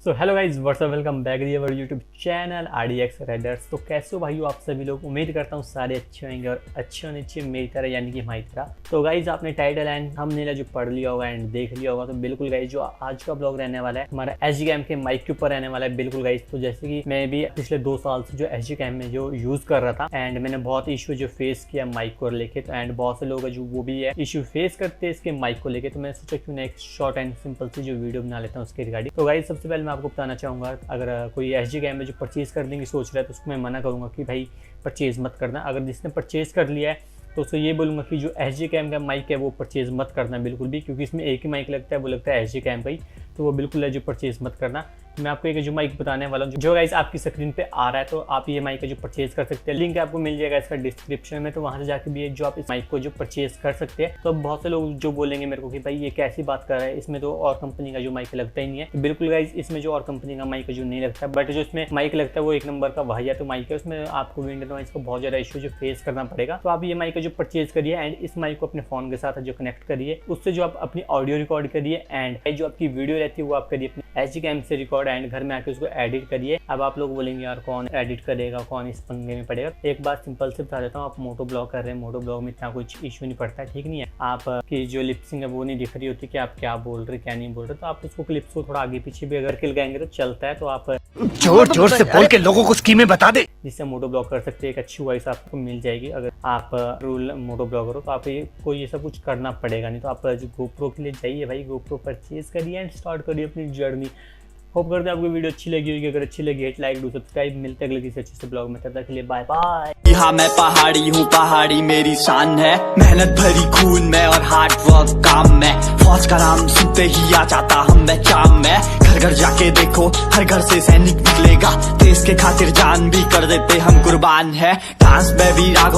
So hello guys what's up, welcome back our YouTube channel RDX Riders. तो कैसे हो भाइयों आप सभी लोग, उम्मीद करता हूँ सारे अच्छे होंगे और अच्छे होने चाहिए मेरी तरह, यानी कि हमारी तरह। तो गाइज आपने टाइटल एंड थंबनेल जो पढ़ लिया होगा एंड देख लिया होगा, तो बिल्कुल गाइज जो आज का ब्लॉग रहने वाला है हमारा SG कैम के माइक के ऊपर रहने वाला है। बिल्कुल गाइज, तो जैसे कि मैं भी पिछले 2 साल से जो SG कैम में जो यूज कर रहा था एंड मैंने बहुत इशू जो फेस किया माइक को लेके, तो एंड बहुत से लोग जो वो भी है इशू फेस करते हैं इसके माइक को लेके। तो मैं सोचा क्यों ना एक शॉर्ट एंड सिंपल सी जो वीडियो बना लेता हूँ उसके रिगार्डिंग। तो गाइज सबसे पहले मैं आपको बताना चाहूंगा, अगर कोई SG कैम में जो परचेज करने की सोच रहा है तो उसको मैं मना करूंगा कि भाई परचेज मत करना। अगर जिसने परचेज कर लिया है तो उसको ये बोलूंगा कि जो SG कैम का माइक है वो परचेज मत करना बिल्कुल भी, क्योंकि इसमें एक ही माइक लगता है, वो लगता है SG कैम का ही, तो वो बिल्कुल है जो परचेज मत करना। मैं आपको एक जो माइक बताने वाला हूँ जो गाइस आपकी स्क्रीन पे आ रहा है, तो आप ये माइक जो परचेज कर सकते हैं। लिंक आपको मिल जाएगा इसका डिस्क्रिप्शन में, तो वहां से जाके भी जो आप इस माइक को जो परचेज कर सकते हैं। तो बहुत से लोग जो बोलेंगे मेरे को कि भाई ये कैसी बात कर रहा है, इसमें तो और कंपनी का जो माइक लगता ही नहीं है। तो बिल्कुल गाइस इसमें जो और कंपनी का माइक जो नहीं लगता, बट जो इसमें माइक लगता है वो 1 नंबर का वाहिया तो माइक है। उसमें आपको विंडो नॉइज का बहुत ज्यादा इशू जो फेस करना पड़ेगा। तो आप ये माइक जो परचेज करिए एंड इस माइक को अपने फोन के साथ जो कनेक्ट करिए, उससे जो आप अपनी ऑडियो रिकॉर्ड करिए एंड जो आपकी वीडियो रहती है वो आप करिए अपनी SG कैम से रिकॉर्ड एंड घर में आके उसको एडिट करिए। अब आप लोग बोलेंगे यार कौन एडिट करेगा, कौन इस पंगे में पड़ेगा। एक बात सिंपल से बता देता हूँ, आप मोटो ब्लॉग कर रहे हैं, मोटो ब्लॉग में इतना कुछ इशू नहीं पड़ता है, ठीक नहीं है। आपकी जो लिपसिंग है वो नहीं दिख रही होती कि आप क्या बोल रहे क्या नहीं बोल रहे, तो आप उसको क्लिप्स को थोड़ा आगे पीछे भी अगर किल गाएंगे तो चलता है। तो आप जोर जोर से बोल के लोगों को स्कीमें बता दे, जिससे मोटो ब्लॉग कर सकते हैं। एक अच्छी वॉइस आपको मिल जाएगी अगर आप रूल मोटो ब्लॉगर हो, तो आप ये सब कुछ करना पड़ेगा नहीं। तो आप जो GoPro के लिए जाइए भाई, GoPro परचेज करिए एंड स्टार्ट करिए अपनी जर्नी। होप करते हैं आपको वीडियो अच्छी लगी होगी। अगर अच्छी लगी हिट लाइक, डू सब्सक्राइब। मिलते हैं अगले किसी अच्छे से ब्लॉग में, तब तक के लिए बाय बाय। यहाँ मैं पहाड़ी हूँ, पहाड़ी मेरी शान है, मेहनत भरी खून में और हार्ड वर्क काम में। फौज का नाम सुनते ही आ जाता हम में चाम में। घर घर जाके देखो हर घर से सैनिक निकलेगा, देश के खातिर जान भी कर देते हम कुर्बान है। डांस में भी राघव